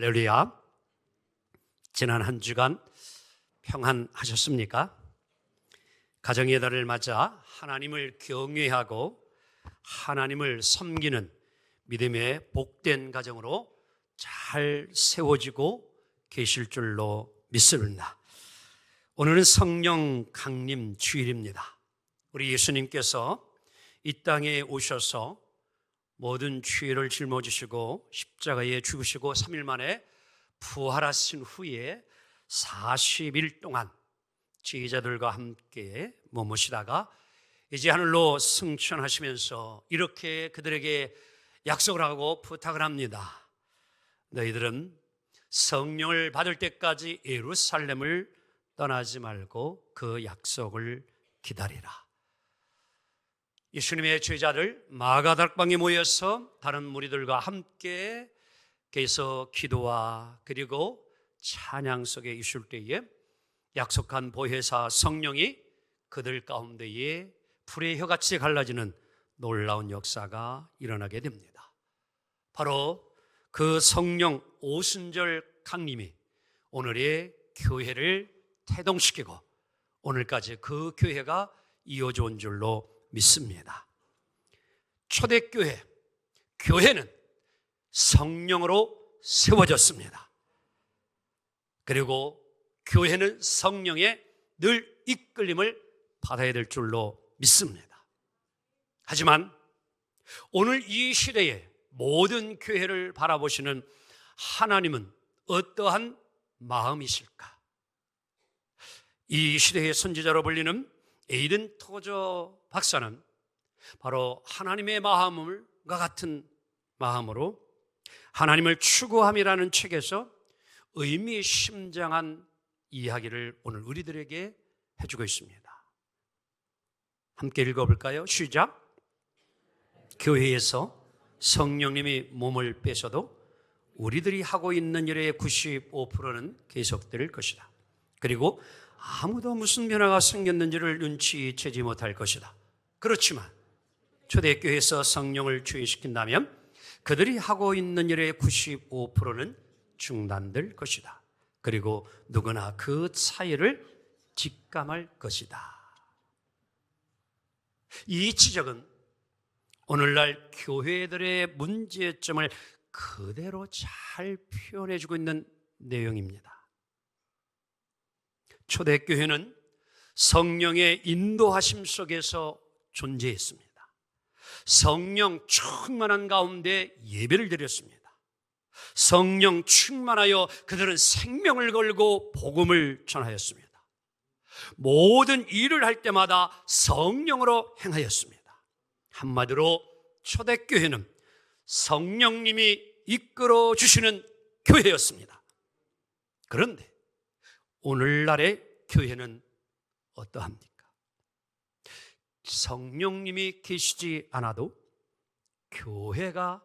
할렐루야. 지난 한 주간 평안하셨습니까? 가정의 달을 맞아 하나님을 경외하고 하나님을 섬기는 믿음의 복된 가정으로 잘 세워지고 계실 줄로 믿습니다. 오늘은 성령 강림 주일입니다. 우리 예수님께서 이 땅에 오셔서 모든 죄를 짊어지시고 십자가에 죽으시고 3일 만에 부활하신 후에 40일 동안 제자들과 함께 머무시다가 이제 하늘로 승천하시면서 이렇게 그들에게 약속을 하고 부탁을 합니다. 너희들은 성령을 받을 때까지 예루살렘을 떠나지 말고 그 약속을 기다리라. 예수님의 제자들 마가다락방에 모여서 다른 무리들과 함께 계속 기도와 그리고 찬양 속에 있을 때에 약속한 보혜사 성령이 그들 가운데에 불의 혀같이 갈라지는 놀라운 역사가 일어나게 됩니다. 바로 그 성령 오순절 강림이 오늘의 교회를 태동시키고 오늘까지 그 교회가 이어져 온 줄로 믿습니다. 초대교회, 교회는 성령으로 세워졌습니다. 그리고 교회는 성령의 늘 이끌림을 받아야 될 줄로 믿습니다. 하지만 오늘 이 시대에 모든 교회를 바라보시는 하나님은 어떠한 마음이실까? 이 시대의 선지자로 불리는 에이든 토저 박사는 바로 하나님의 마음과 같은 마음으로 하나님을 추구함이라는 책에서 의미심장한 이야기를 오늘 우리들에게 해주고 있습니다. 함께 읽어볼까요? 시작. 교회에서 성령님이 몸을 빼셔도 우리들이 하고 있는 일의 95%는 계속될 것이다. 그리고 아무도 무슨 변화가 생겼는지를 눈치채지 못할 것이다. 그렇지만 초대교회에서 성령을 주의시킨다면 그들이 하고 있는 일의 95%는 중단될 것이다. 그리고 누구나 그 차이를 직감할 것이다. 이 지적은 오늘날 교회들의 문제점을 그대로 잘 표현해주고 있는 내용입니다. 초대교회는 성령의 인도하심 속에서 존재했습니다. 성령 충만한 가운데 예배를 드렸습니다. 성령 충만하여 그들은 생명을 걸고 복음을 전하였습니다. 모든 일을 할 때마다 성령으로 행하였습니다. 한마디로 초대교회는 성령님이 이끌어 주시는 교회였습니다. 그런데 오늘날의 교회는 어떠합니까? 성령님이 계시지 않아도 교회가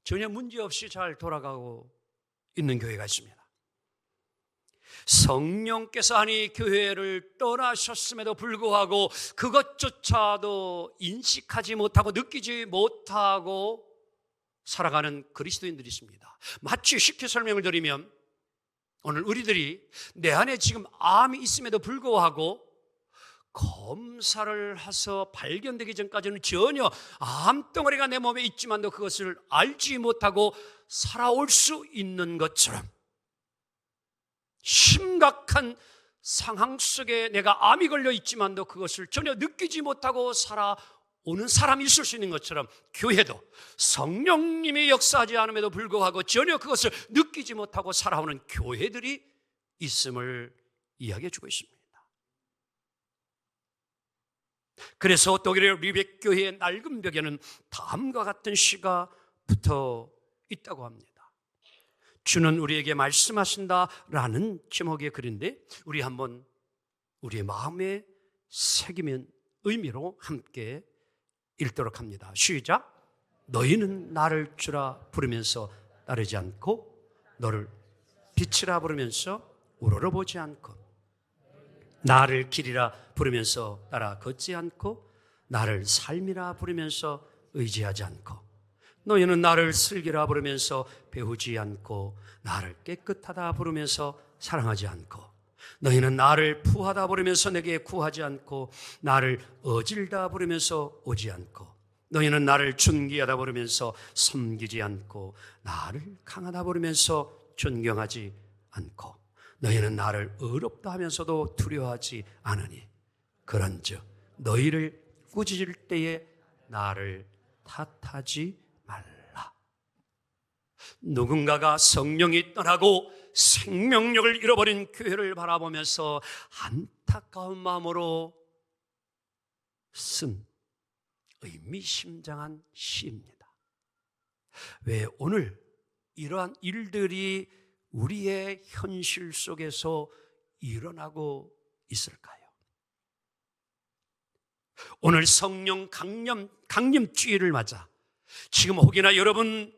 전혀 문제없이 잘 돌아가고 있는 교회가 있습니다. 성령께서 아니 교회를 떠나셨음에도 불구하고 그것조차도 인식하지 못하고 느끼지 못하고 살아가는 그리스도인들이 있습니다. 마치 쉽게 설명을 드리면 오늘 우리들이 내 안에 지금 암이 있음에도 불구하고 검사를 해서 발견되기 전까지는 전혀 암덩어리가 내 몸에 있지만도 그것을 알지 못하고 살아올 수 있는 것처럼 심각한 상황 속에 내가 암이 걸려 있지만도 그것을 전혀 느끼지 못하고 살아오는 사람이 있을 수 있는 것처럼 교회도 성령님이 역사하지 않음에도 불구하고 전혀 그것을 느끼지 못하고 살아오는 교회들이 있음을 이야기해 주고 있습니다. 그래서 독일의 리벡교회의 낡은 벽에는 다음과 같은 시가 붙어 있다고 합니다. 주는 우리에게 말씀하신다라는 제목의 글인데 우리 한번 우리의 마음에 새기면 의미로 함께 읽도록 합니다. 시작. 너희는 나를 주라 부르면서 따르지 않고 너를 빛이라 부르면서 우러러보지 않고 나를 길이라 부르면서 따라 걷지 않고 나를 삶이라 부르면서 의지하지 않고 너희는 나를 슬기라 부르면서 배우지 않고 나를 깨끗하다 부르면서 사랑하지 않고 너희는 나를 부하다 부르면서 내게 구하지 않고 나를 어질다 부르면서 오지 않고 너희는 나를 존귀하다 부르면서 섬기지 않고 나를 강하다 부르면서 존경하지 않고 너희는 나를 의롭다 하면서도 두려워하지 않으니 그런즉 너희를 꾸짖을 때에 나를 탓하지 말라. 누군가가 성령이 떠나고 생명력을 잃어버린 교회를 바라보면서 안타까운 마음으로 쓴 의미심장한 시입니다. 왜 오늘 이러한 일들이 우리의 현실 속에서 일어나고 있을까요? 오늘 성령 강림주의를 맞아 지금 혹이나 여러분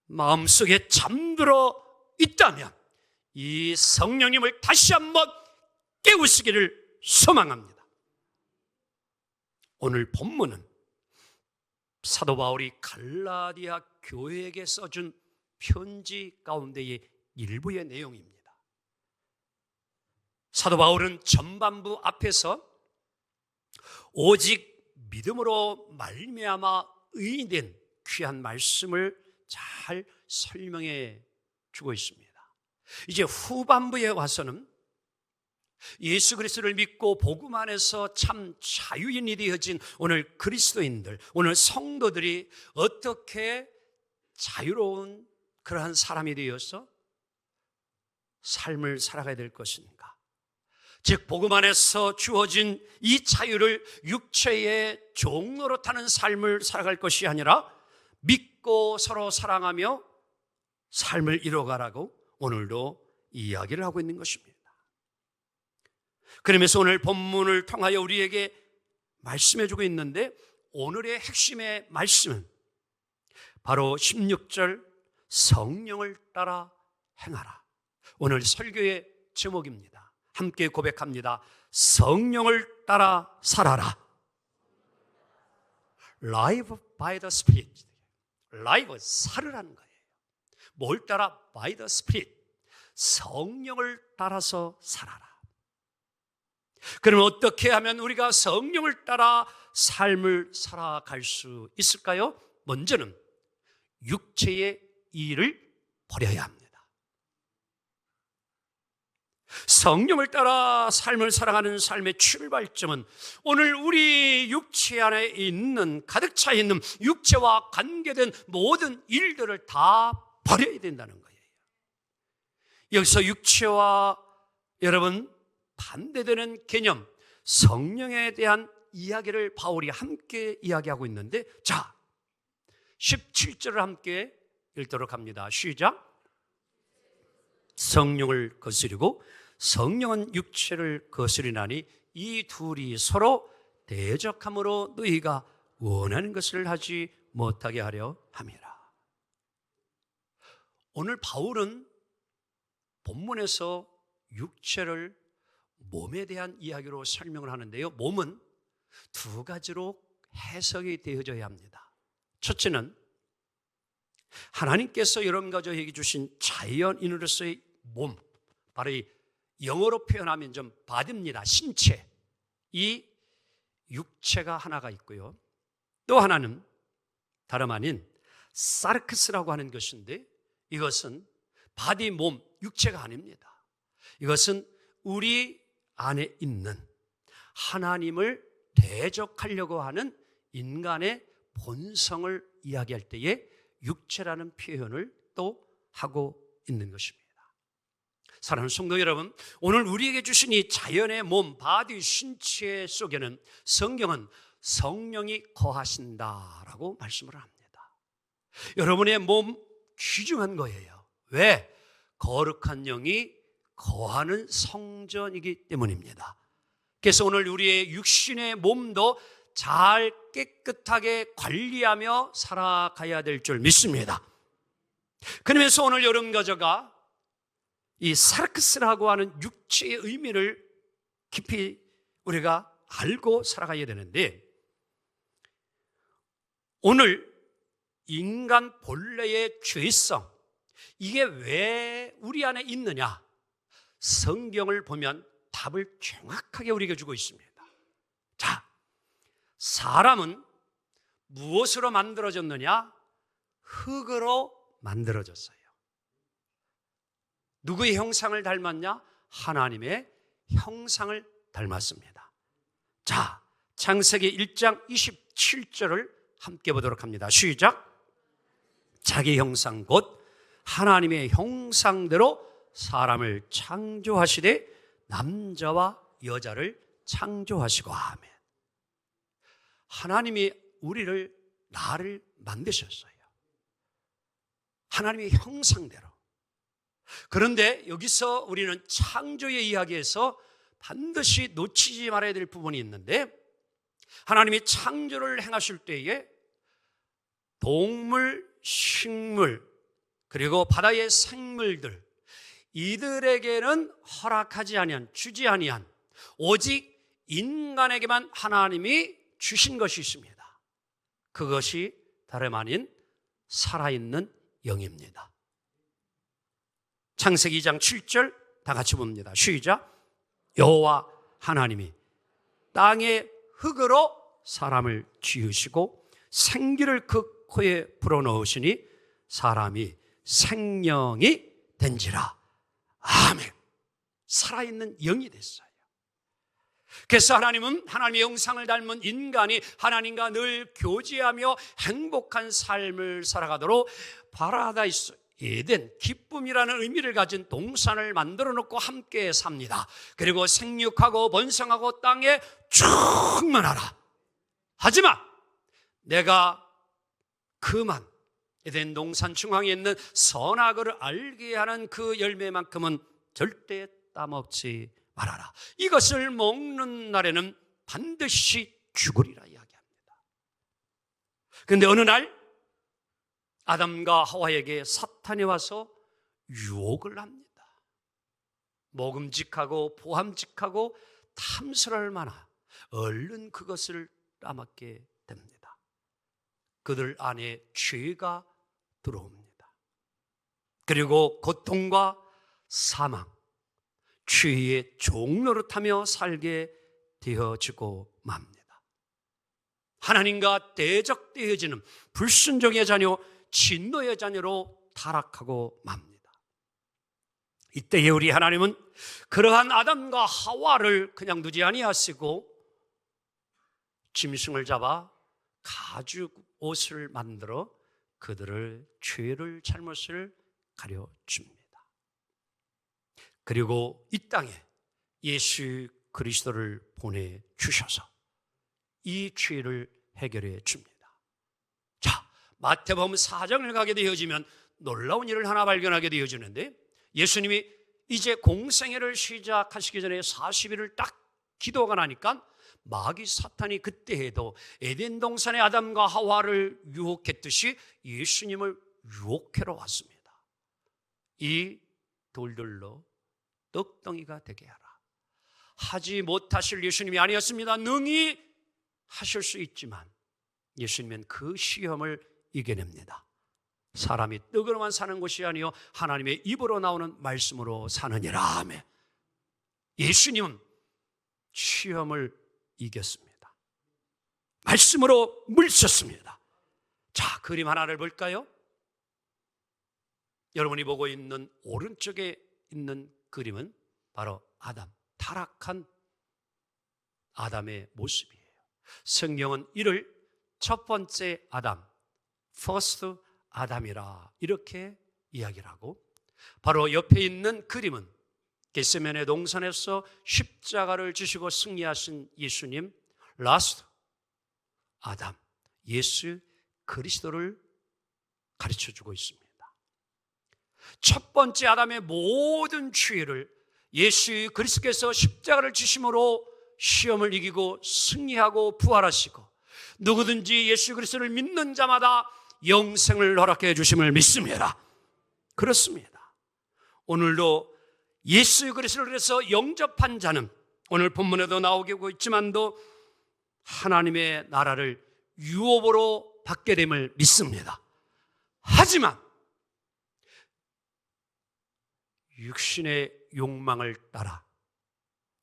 마음속에 잠들어 있다면 이 성령님을 다시 한번 깨우시기를 소망합니다. 오늘 본문은 사도 바울이 갈라디아 교회에게 써준 편지 가운데의 일부의 내용입니다. 사도 바울은 전반부 앞에서 오직 믿음으로 말미암아 의인된 귀한 말씀을 잘 설명해 주고 있습니다. 이제 후반부에 와서는 예수 그리스도를 믿고 복음 안에서 참 자유인이 되어진 오늘 그리스도인들, 오늘 성도들이 어떻게 자유로운 그러한 사람이 되어서 삶을 살아가야 될 것인가? 즉 복음 안에서 주어진 이 자유를 육체의 종로로 타는 삶을 살아갈 것이 아니라 믿고 서로 사랑하며 삶을 이뤄가라고 오늘도 이야기를 하고 있는 것입니다. 그러면서 오늘 본문을 통하여 우리에게 말씀해주고 있는데 오늘의 핵심의 말씀은 바로 16절 성령을 따라 행하라. 오늘 설교의 제목입니다. 함께 고백합니다. 성령을 따라 살아라. Live by the Spirit. Live, 살으라는 거예요. 뭘 따라? By the Spirit. 성령을 따라서 살아라. 그럼 어떻게 하면 우리가 성령을 따라 삶을 살아갈 수 있을까요? 먼저는 육체의 일을 버려야 합니다. 성령을 따라 삶을 살아가는 삶의 출발점은 오늘 우리 육체 안에 있는 가득 차 있는 육체와 관계된 모든 일들을 다 버려야 된다는 거예요. 여기서 육체와 여러분 반대되는 개념 성령에 대한 이야기를 바울이 함께 이야기하고 있는데 자 17절을 함께 읽도록 합니다. 시작. 성령을 거스리고 성령은 육체를 거스리나니 이 둘이 서로 대적함으로 너희가 원하는 것을 하지 못하게 하려 함이라. 오늘 바울은 본문에서 육체를 몸에 대한 이야기로 설명을 하는데요. 몸은 두 가지로 해석이 되어져야 합니다. 첫째는 하나님께서 여러분과 저에게 주신 자연인으로서의 몸, 바로 이 영어로 표현하면 좀 바디입니다. 신체. 이 육체가 하나가 있고요. 또 하나는 다름 아닌 사르크스라고 하는 것인데 이것은 바디, 몸, 육체가 아닙니다. 이것은 우리 안에 있는 하나님을 대적하려고 하는 인간의 본성을 이야기할 때에 육체라는 표현을 또 하고 있는 것입니다. 사랑하는 성도 여러분, 오늘 우리에게 주신 이 자연의 몸, 바디, 신체 속에는 성경은 성령이 거하신다라고 말씀을 합니다. 여러분의 몸 귀중한 거예요. 왜? 거룩한 영이 거하는 성전이기 때문입니다. 그래서 오늘 우리의 육신의 몸도 잘 깨끗하게 관리하며 살아가야 될 줄 믿습니다. 그러면서 오늘 여러분과 저가 이 사르크스라고 하는 육체의 의미를 깊이 우리가 알고 살아가야 되는데 오늘 인간 본래의 죄성, 이게 왜 우리 안에 있느냐? 성경을 보면 답을 정확하게 우리에게 주고 있습니다. 자, 사람은 무엇으로 만들어졌느냐? 흙으로 만들어졌어요. 누구의 형상을 닮았냐? 하나님의 형상을 닮았습니다. 자, 창세기 1장 27절을 함께 보도록 합니다. 시작. 자기 형상 곧 하나님의 형상대로 사람을 창조하시되 남자와 여자를 창조하시고. 아멘. 하나님이 우리를, 나를 만드셨어요. 하나님의 형상대로. 그런데 여기서 우리는 창조의 이야기에서 반드시 놓치지 말아야 될 부분이 있는데, 하나님이 창조를 행하실 때에 동물, 식물, 그리고 바다의 생물들, 이들에게는 허락하지 아니한, 주지 아니한 오직 인간에게만 하나님이 주신 것이 있습니다. 그것이 다름 아닌 살아있는 영입니다. 창세기 2장 7절 다 같이 봅니다. 시작. 여호와 하나님이 땅의 흙으로 사람을 지으시고 생기를 그 코에 불어넣으시니 사람이 생명이 된지라. 아멘. 살아있는 영이 됐어요. 그래서 하나님은 하나님의 형상을 닮은 인간이 하나님과 늘 교제하며 행복한 삶을 살아가도록 파라다이스, 에덴, 기쁨이라는 의미를 가진 동산을 만들어 놓고 함께 삽니다. 그리고 생육하고 번성하고 땅에 충만하라. 하지만 내가 그만 에덴 동산 중앙에 있는 선악을 알게 하는 그 열매만큼은 절대 따먹지 말아라. 이것을 먹는 날에는 반드시 죽으리라 이야기합니다. 그런데 어느 날 아담과 하와에게 사탄이 와서 유혹을 합니다. 먹음직하고 보함직하고 탐스러울 만한, 얼른 그것을 따먹게 됩니다. 그들 안에 죄가 들어옵니다. 그리고 고통과 사망, 죄의 종노릇하며 살게 되어지고 맙니다. 하나님과 대적되어지는 불순종의 자녀, 진노의 자녀로 타락하고 맙니다. 이때에 우리 하나님은 그러한 아담과 하와를 그냥 두지 아니하시고 짐승을 잡아 가죽 옷을 만들어 그들을 죄를, 잘못을 가려줍니다. 그리고 이 땅에 예수 그리스도를 보내주셔서 이 죄를 해결해 줍니다. 자, 마태복음 4장을 가게 되어지면 놀라운 일을 하나 발견하게 되어지는데, 예수님이 이제 공생애를 시작하시기 전에 40일을 딱 기도가 나니까 마귀 사탄이 그때 해도 에덴 동산의 아담과 하와를 유혹했듯이 예수님을 유혹하러 왔습니다. 이 돌들로 떡덩이가 되게 하라. 하지 못하실 예수님이 아니었습니다. 능히 하실 수 있지만 예수님은 그 시험을 이겨냅니다. 사람이 떡으로만 사는 것이 아니요 하나님의 입으로 나오는 말씀으로 사느니라. 아멘. 예수님은 시험을 이겼습니다. 말씀으로 물셨습니다. 자, 그림 하나를 볼까요? 여러분이 보고 있는 오른쪽에 있는 그림은 바로 아담, 타락한 아담의 모습이에요. 성경은 이를 첫 번째 아담, first 아담이라 이렇게 이야기를 하고, 바로 옆에 있는 그림은 겟세마네 동산에서 십자가를 지시고 승리하신 예수님, 라스트 아담, 예수 그리스도를 가르쳐주고 있습니다. 첫 번째 아담의 모든 죄를 예수 그리스도께서 십자가를 지심으로 시험을 이기고 승리하고 부활하시고, 누구든지 예수 그리스도를 믿는 자마다 영생을 허락해 주심을 믿습니다. 그렇습니다. 오늘도 예수 그리스도를 위해서 영접한 자는 오늘 본문에도 나오고 있지만도 하나님의 나라를 유업으로 받게 됨을 믿습니다. 하지만 육신의 욕망을 따라,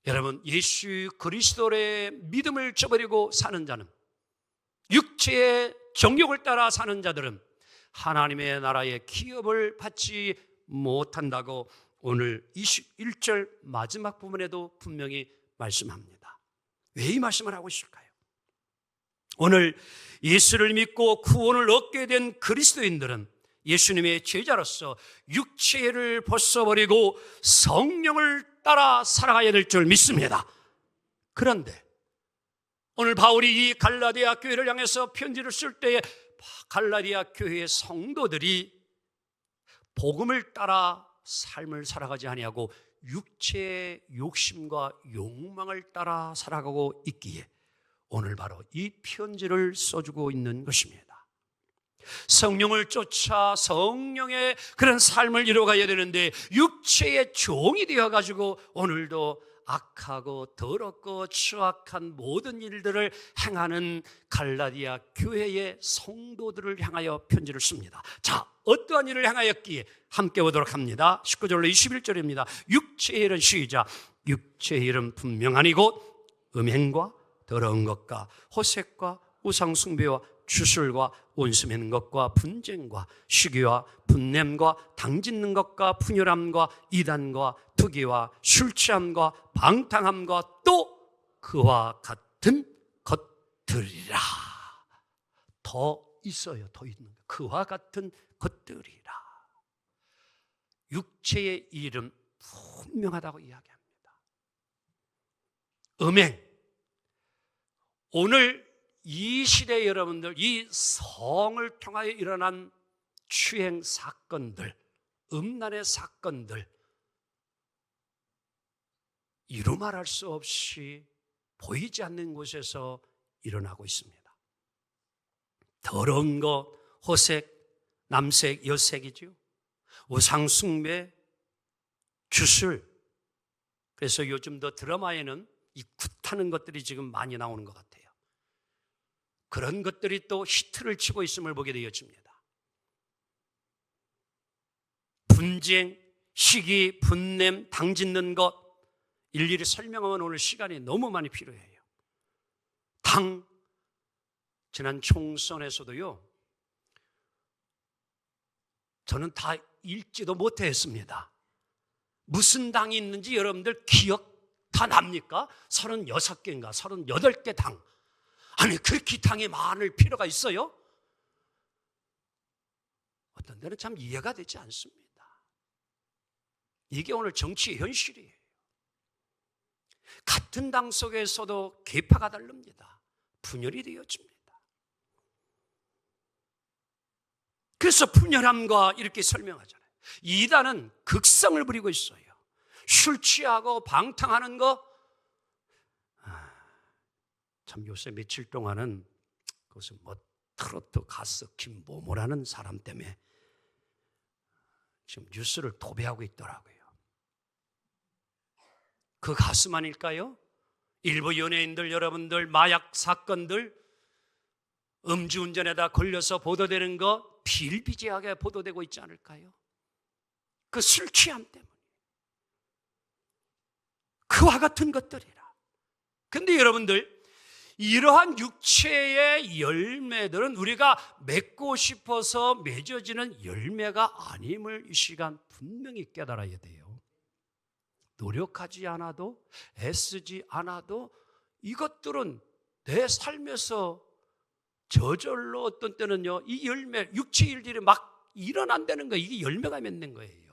여러분, 예수 그리스도의 믿음을 저버리고 사는 자는, 육체의 정욕을 따라 사는 자들은 하나님의 나라의 기업을 받지 못한다고 오늘 21절 마지막 부분에도 분명히 말씀합니다. 왜 이 말씀을 하고 있을까요? 오늘 예수를 믿고 구원을 얻게 된 그리스도인들은 예수님의 제자로서 육체를 벗어버리고 성령을 따라 살아가야 될 줄 믿습니다. 그런데 오늘 바울이 이 갈라디아 교회를 향해서 편지를 쓸 때에 갈라디아 교회의 성도들이 복음을 따라 삶을 살아가지 아니하고 육체의 욕심과 욕망을 따라 살아가고 있기에 오늘 바로 이 편지를 써주고 있는 것입니다. 성령을 쫓아 성령의 그런 삶을 이루어가야 되는데 육체의 종이 되어가지고 오늘도 악하고 더럽고 추악한 모든 일들을 행하는 갈라디아 교회의 성도들을 향하여 편지를 씁니다. 자, 어떠한 일을 향하였기에 함께 보도록 합니다. 19절로 21절입니다. 육체의 일은 시작. 육체의 일은 분명하니 곧 음행과 더러운 것과 호색과 우상숭배와 주술과 원수 맺는 것과 분쟁과 시기와 분냄과 당짓는 것과 분열함과 이단과 투기와 술 취함과 방탕함과 또 그와 같은 것들이라. 더 있어요. 더 있는 거. 그와 같은 것들이라. 육체의 일은 분명하다고 이야기합니다. 음행. 오늘 이 시대 여러분들, 이 성을 통하여 일어난 추행 사건들, 음란의 사건들, 이루 말할 수 없이 보이지 않는 곳에서 일어나고 있습니다. 더러운 것, 호색, 남색, 여색이죠. 우상숭배, 주술. 그래서 요즘 더 드라마에는 이 굿하는 것들이 지금 많이 나오는 것 같아요. 그런 것들이 또 히트를 치고 있음을 보게 되어집니다. 분쟁, 시기, 분냄, 당짓는 것, 일일이 설명하면 오늘 시간이 너무 많이 필요해요. 지난 총선에서도요, 저는 다 읽지도 못했습니다. 무슨 당이 있는지 여러분들 기억 다 납니까? 36개인가 38개 당. 아니, 그렇게 당이 많을 필요가 있어요? 어떤 데는 참 이해가 되지 않습니다. 이게 오늘 정치의 현실이에요. 같은 당 속에서도 계파가 다릅니다. 분열이 되어집니다. 그래서 분열함과 이렇게 설명하잖아요. 이단은 극성을 부리고 있어요. 술 취하고 방탕하는 거, 참 요새 며칠 동안은 그것은 뭐 트로트 가수 김보모라는 사람 때문에 지금 뉴스를 도배하고 있더라고요. 그 가수만일까요? 일부 연예인들 여러분들 마약 사건들, 음주운전에다 걸려서 보도되는 거 비일비재하게 보도되고 있지 않을까요? 그 술 취함 때문에. 그와 같은 것들이라. 근데 여러분들, 이러한 육체의 열매들은 우리가 맺고 싶어서 맺어지는 열매가 아님을 이 시간 분명히 깨달아야 돼요. 노력하지 않아도, 애쓰지 않아도 이것들은 내 삶에서 저절로 어떤 때는요, 이 열매, 육체 일들이 막 일어난다는 거예요. 이게 열매가 맺는 거예요.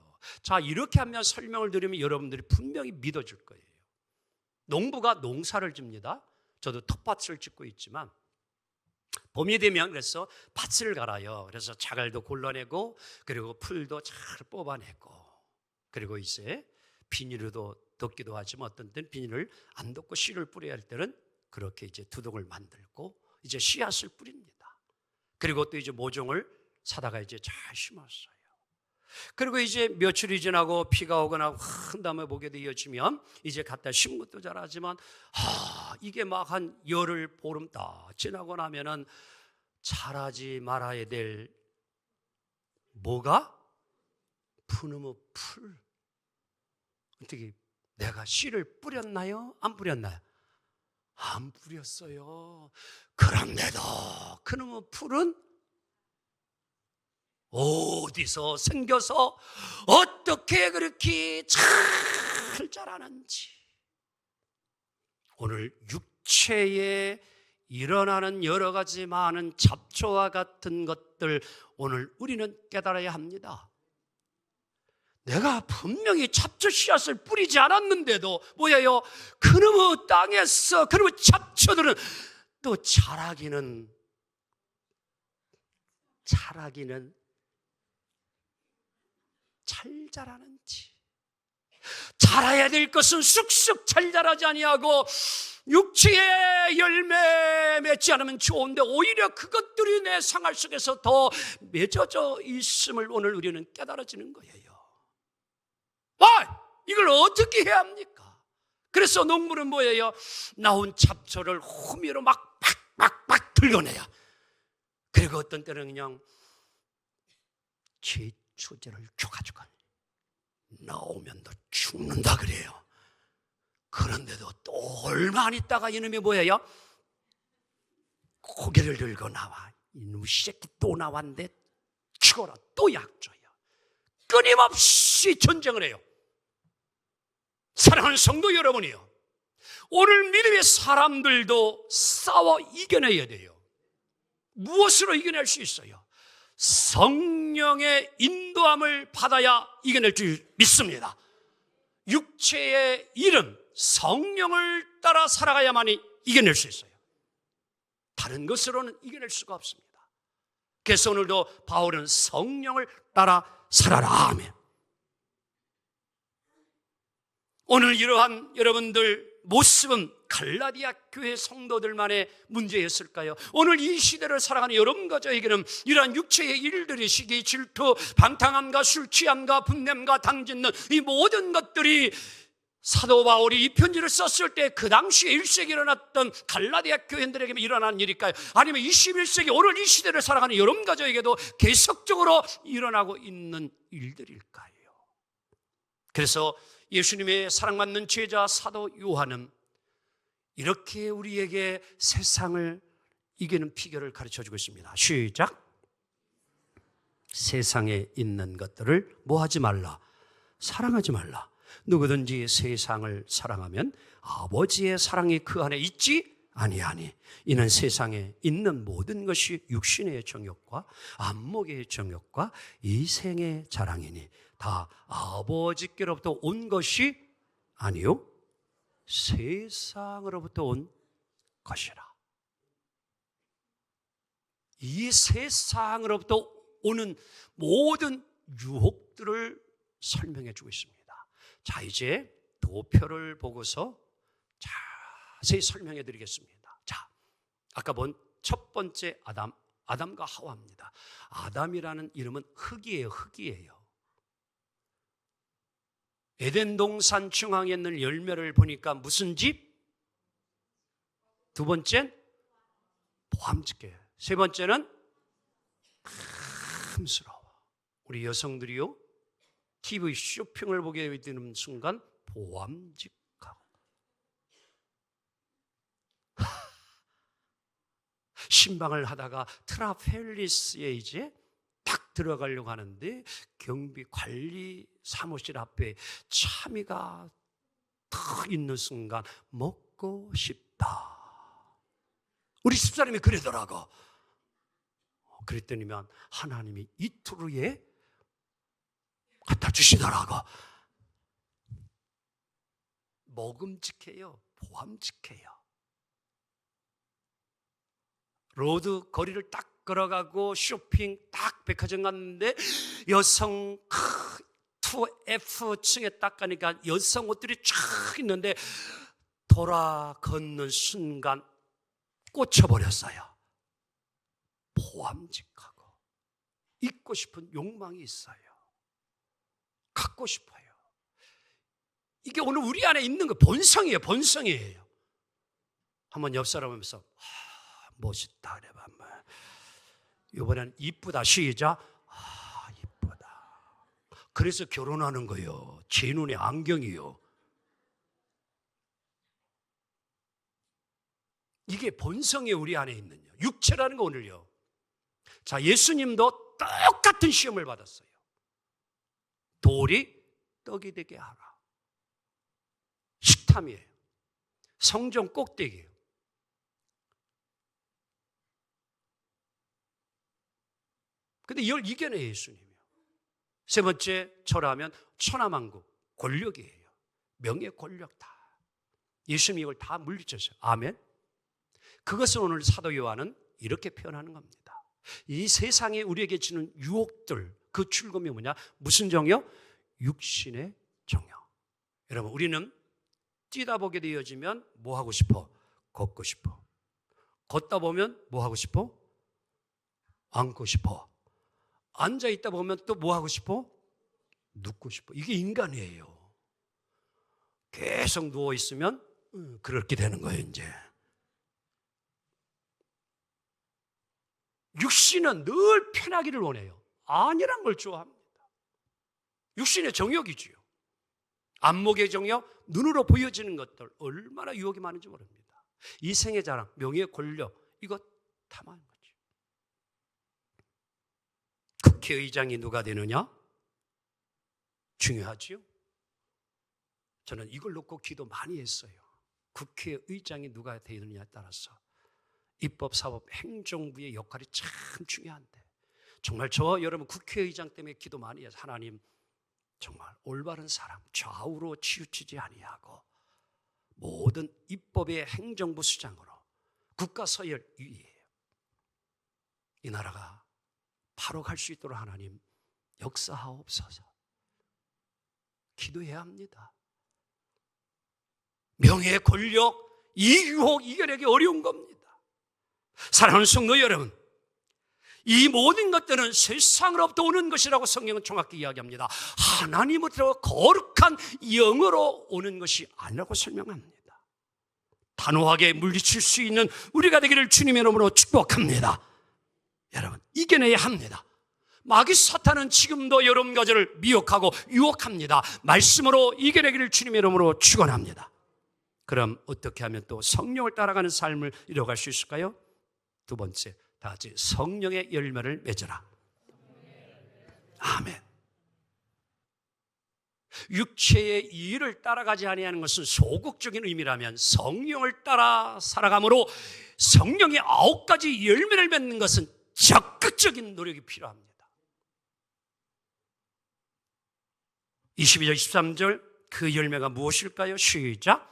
자, 이렇게 하면 설명을 드리면 여러분들이 분명히 믿어줄 거예요. 농부가 농사를 집니다. 저도 텃밭을 짓고 있지만 봄이 되면 그래서 밭을 갈아요. 그래서 자갈도 골라내고 그리고 풀도 잘 뽑아내고 그리고 이제 비닐로도 덮기도 하지만 어떤 때는 비닐을 안 덮고 씨를 뿌려야 할 때는 그렇게 이제 두둑을 만들고 이제 씨앗을 뿌립니다. 그리고 또 이제 모종을 사다가 이제 잘 심었어요. 그리고 이제 며칠이 지나고 비가 오거나 한 다음에 보게 되어지면 이제 갖다 심은 것도 잘하지만 이게 막 한 열흘 보름 딱 지나고 나면은 자라지 말아야 될 뭐가? 푸르무 풀. 어떻게 내가 씨를 뿌렸나요? 안 뿌렸나요? 안 뿌렸어요. 그런데도 그놈의 풀은 어디서 생겨서 어떻게 그렇게 잘 자라는지, 오늘 육체에 일어나는 여러 가지 많은 잡초와 같은 것들, 오늘 우리는 깨달아야 합니다. 내가 분명히 잡초 씨앗을 뿌리지 않았는데도 뭐예요? 그놈의 땅에서 그놈의 잡초들은 또 자라기는 잘 자라는지, 자라야 될 것은 쑥쑥 잘 자라지 아니하고 육체의 열매 맺지 않으면 좋은데 오히려 그것들이 내 생활 속에서 더 맺어져 있음을 오늘 우리는 깨달아지는 거예요. 이걸 어떻게 해야 합니까? 그래서 농부는 뭐예요? 나온 잡초를 호미로 막 긁어내야. 그리고 어떤 때는 그냥 제초제를 줘가지고 나오면 너 죽는다 그래요. 그런데도 또 얼마 안 있다가 이놈이 뭐예요? 고개를 들고 나와. 이놈의 새끼 또 나왔는데 죽어라. 또 약줘요. 끊임없이 전쟁을 해요. 사랑하는 성도 여러분이요, 오늘 믿음의 사람들도 싸워 이겨내야 돼요. 무엇으로 이겨낼 수 있어요? 성령의 인도함을 받아야 이겨낼 줄 믿습니다. 육체의 일은 성령을 따라 살아가야만이 이겨낼 수 있어요. 다른 것으로는 이겨낼 수가 없습니다. 그래서 오늘도 바울은 성령을 따라 살아라. 아멘. 오늘 이러한 여러분들 모습은 갈라디아 교회 성도들만의 문제였을까요? 오늘 이 시대를 살아가는 여러분과저에게는 이러한 육체의 일들이, 시기, 질투, 방탕함과 술 취함과 분냄과 당짓는 이 모든 것들이 사도 바울이 이 편지를 썼을 때 그 당시에 1세기에 일어났던 갈라디아 교회들에게 일어난 일일까요? 아니면 21세기 오늘 이 시대를 살아가는 여러분과저에게도 계속적으로 일어나고 있는 일들일까요? 그래서 예수님의 사랑받는 제자 사도 요한은 이렇게 우리에게 세상을 이기는 비결을 가르쳐주고 있습니다. 시작. 세상에 있는 것들을 뭐하지 말라? 사랑하지 말라. 누구든지 세상을 사랑하면 아버지의 사랑이 그 안에 있지 아니하니. 이는 세상에 있는 모든 것이 육신의 정욕과 안목의 정욕과 이생의 자랑이니 다 아버지께로부터 온 것이 아니요 세상으로부터 온 것이라. 이 세상으로부터 오는 모든 유혹들을 설명해 주고 있습니다. 자, 이제 도표를 보고서 자세히 설명해 드리겠습니다. 자, 아까 본 첫 번째 아담과 하와입니다. 아담이라는 이름은 흙이에요. 흙이에요. 에덴 동산 중앙에 있는 열매를 보니까 무슨 집? 두 번째는 보암직해요. 세 번째는 탐스러워. 우리 여성들이요, TV 쇼핑을 보게 되는 순간 보암직하고 신방을 하다가 트라펠리스에 이제 딱 들어가려고 하는데 경비 관리 사무실 앞에 참이가 탁 있는 순간 먹고 싶다. 우리 집사람이 그러더라고. 그랬더니만 하나님이 이틀 후에 갖다 주시더라고. 먹음직해요. 보암직해요. 로드 거리를 딱 걸어가고 쇼핑 딱 백화점 갔는데 여성 2F층에 딱 가니까 여성 옷들이 쫙 있는데 돌아 걷는 순간 꽂혀버렸어요. 보암직하고 입고 싶은 욕망이 있어요. 갖고 싶어요. 이게 오늘 우리 안에 있는 거 본성이에요. 본성이에요. 한번 옆 사람 하면서 멋있다 그래봐. 이번엔 이쁘다. 시작. 그래서 결혼하는 거요. 제 눈에 안경이요. 이게 본성이 우리 안에 있는 육체라는 거 오늘요. 자, 예수님도 똑같은 시험을 받았어요. 돌이 떡이 되게 하라. 식탐이에요. 성전 꼭대기예요. 근데 이걸 이겨내요, 예수님이요. 세 번째, 철하면 천하만국, 권력이에요. 명예, 권력 다. 예수님이 이걸 다 물리쳤어요. 아멘. 그것을 오늘 사도 요한은 이렇게 표현하는 겁니다. 이 세상에 우리에게 주는 유혹들, 그 출금이 뭐냐? 무슨 정요? 육신의 정요. 여러분, 우리는 뛰다 보게 되어지면 뭐 하고 싶어? 걷고 싶어. 걷다 보면 뭐 하고 싶어? 앉고 싶어. 앉아 있다 보면 또 뭐 하고 싶어? 눕고 싶어. 이게 인간이에요. 계속 누워 있으면 그렇게 되는 거예요, 이제. 육신은 늘 편하기를 원해요. 안일한 걸 좋아합니다. 육신의 정욕이지요. 안목의 정욕, 눈으로 보여지는 것들 얼마나 유혹이 많은지 모릅니다. 이생의 자랑, 명예, 권력, 이거 탐하는 거죠. 국회의장이 누가 되느냐? 중요하지요. 저는 이걸 놓고 기도 많이 했어요. 국회의장이 누가 되느냐에 따라서 입법, 사법, 행정부의 역할이 참 중요한데, 정말 저 여러분 국회의장 때문에 기도 많이 해서 하나님 정말 올바른 사람, 좌우로 치우치지 아니하고 모든 입법의 행정부 수장으로 국가 서열 위에 이 나라가 바로 갈 수 있도록 하나님 역사하옵소서. 기도해야 합니다. 명예, 권력, 이 유혹 이겨내기 어려운 겁니다. 사랑하는 성도 여러분, 이 모든 것들은 세상으로부터 오는 것이라고 성경은 정확히 이야기합니다. 하나님으로부터 거룩한 영으로 오는 것이 아니라고 설명합니다. 단호하게 물리칠 수 있는 우리가 되기를 주님의 이름으로 축복합니다. 여러분, 이겨내야 합니다. 마귀 사탄은 지금도 여러분 가정을 미혹하고 유혹합니다. 말씀으로 이겨내기를 주님의 이름으로 축원합니다. 그럼 어떻게 하면 또 성령을 따라가는 삶을 이뤄갈 수 있을까요? 두 번째, 다 같이 성령의 열매를 맺어라. 아멘. 육체의 이의를 따라가지 아니하는 것은 소극적인 의미라면 성령을 따라 살아감으로 성령의 9가지 열매를 맺는 것은 적극적인 노력이 필요합니다. 22절 23절 그 열매가 무엇일까요? 시작.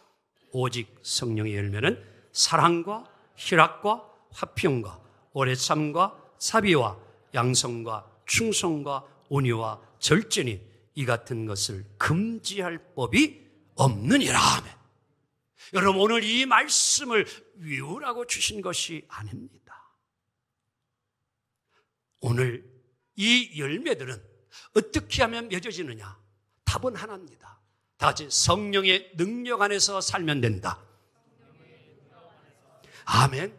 오직 성령의 열매는 사랑과 희락과 화평과 오래 참과 사비와 양성과 충성과 온유와 절제니 이 같은 것을 금지할 법이 없느니라. 아멘. 여러분, 오늘 이 말씀을 외우라고 주신 것이 아닙니다. 오늘 이 열매들은 어떻게 하면 맺어지느냐? 답은 하나입니다. 다 같이 성령의 능력 안에서 살면 된다. 아멘.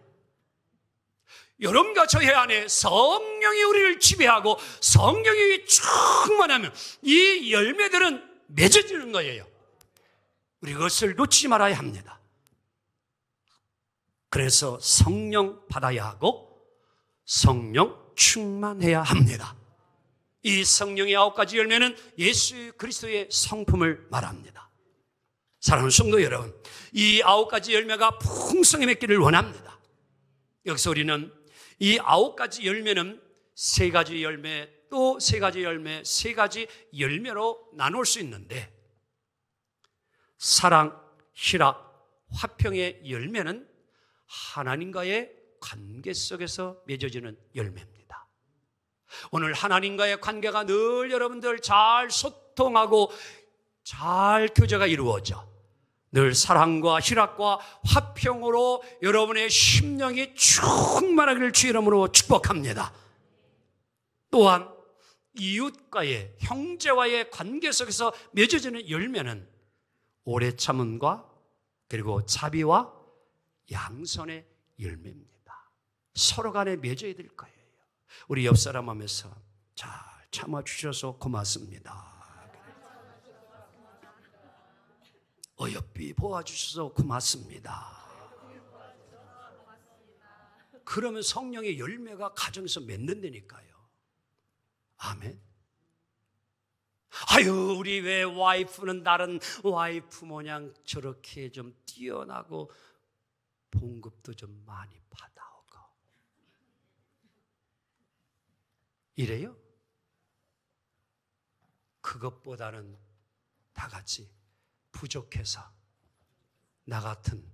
여러분과 저희 안에 성령이 우리를 지배하고 성령이 충만하면 이 열매들은 맺어지는 거예요. 우리 그것을 놓치지 말아야 합니다. 그래서 성령 받아야 하고 성령 충만해야 합니다. 이 성령의 9가지 열매는 예수 그리스도의 성품을 말합니다. 사랑하는 성도 여러분, 이 9가지 열매가 풍성히 맺기를 원합니다. 여기서 우리는 이 9가지 열매는 3가지 열매, 또 3가지 열매, 3가지 열매로 나눌 수 있는데, 사랑, 희락, 화평의 열매는 하나님과의 관계 속에서 맺어지는 열매입니다. 오늘 하나님과의 관계가 늘 여러분들 잘 소통하고 잘 교제가 이루어져 늘 사랑과 희락과 화평으로 여러분의 심령이 충만하기를 주 이름으로 축복합니다. 또한 이웃과의, 형제와의 관계 속에서 맺어지는 열매는 오래 참음과 그리고 자비와 양선의 열매입니다. 서로 간에 맺어야 될 거예요. 우리 옆 사람 하면서 잘 참아주셔서 고맙습니다. 어여삐 보아주셔서 고맙습니다. 그러면 성령의 열매가 가정에서 맺는다니까요. 아멘. 아유, 우리 왜 와이프는 다른 와이프 모양 저렇게 좀 뛰어나고 봉급도 좀 많이 받아오고 이래요? 그것보다는 다 같이 부족해서 나 같은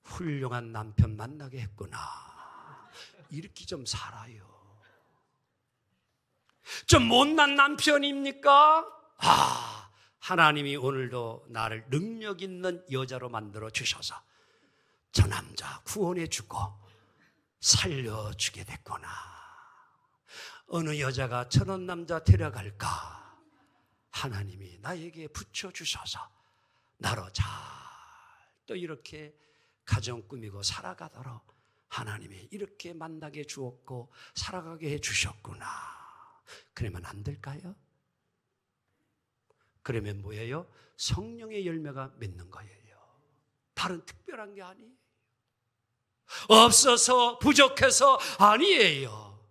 훌륭한 남편 만나게 했구나, 이렇게 좀 살아요. 좀 못난 남편입니까? 하나님이 오늘도 나를 능력 있는 여자로 만들어 주셔서 저 남자 구원해 주고 살려주게 됐구나. 어느 여자가 저런 남자 데려갈까? 하나님이 나에게 붙여주셔서 나로 잘 또 이렇게 가정 꾸미고 살아가도록 하나님이 이렇게 만나게 주었고 살아가게 해주셨구나. 그러면 안 될까요? 그러면 뭐예요? 성령의 열매가 맺는 거예요. 다른 특별한 게 아니에요. 없어서 부족해서 아니에요.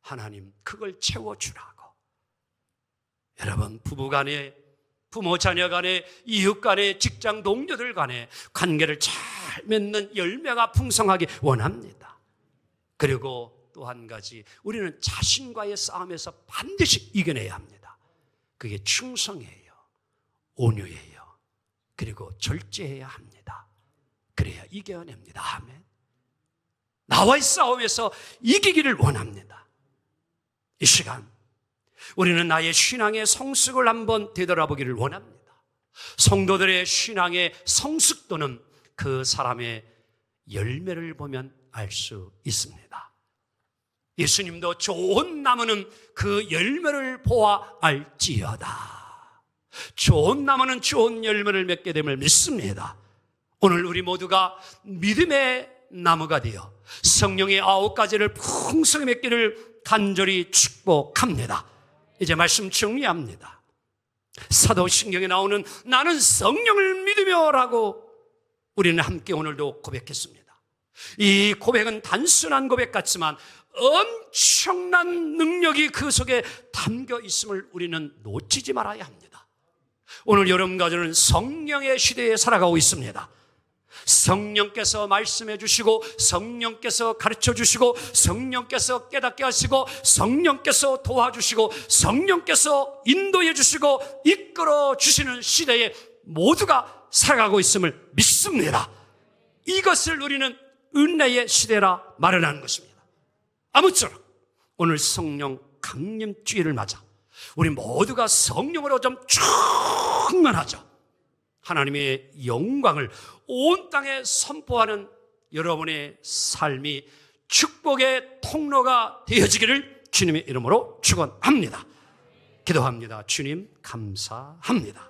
하나님 그걸 채워주라고. 여러분, 부부간에, 부모 자녀 간에, 이웃 간에, 직장 동료들 간에 관계를 잘 맺는 열매가 풍성하게 원합니다. 그리고 또 한 가지, 우리는 자신과의 싸움에서 반드시 이겨내야 합니다. 그게 충성이에요, 온유예요, 그리고 절제해야 합니다. 그래야 이겨냅니다. 아멘. 나와의 싸움에서 이기기를 원합니다. 이 시간 우리는 나의 신앙의 성숙을 한번 되돌아보기를 원합니다. 성도들의 신앙의 성숙도는 그 사람의 열매를 보면 알 수 있습니다. 예수님도 좋은 나무는 그 열매를 보아 알지어다. 좋은 나무는 좋은 열매를 맺게 됨을 믿습니다. 오늘 우리 모두가 믿음의 나무가 되어 성령의 9가지를 풍성히 맺기를 간절히 축복합니다. 이제 말씀 정리합니다. 사도신경에 나오는 나는 성령을 믿으며라고 우리는 함께 오늘도 고백했습니다. 이 고백은 단순한 고백 같지만 엄청난 능력이 그 속에 담겨 있음을 우리는 놓치지 말아야 합니다. 오늘 여러분과 저는 성령의 시대에 살아가고 있습니다. 성령께서 말씀해 주시고, 성령께서 가르쳐 주시고, 성령께서 깨닫게 하시고, 성령께서 도와주시고, 성령께서 인도해 주시고 이끌어 주시는 시대에 모두가 살아가고 있음을 믿습니다. 이것을 우리는 은혜의 시대라 말하는 것입니다. 아무쪼록 오늘 성령 강림주일을 맞아 우리 모두가 성령으로 좀 충만하죠. 하나님의 영광을 온 땅에 선포하는 여러분의 삶이 축복의 통로가 되어지기를 주님의 이름으로 축원합니다. 기도합니다. 주님 감사합니다.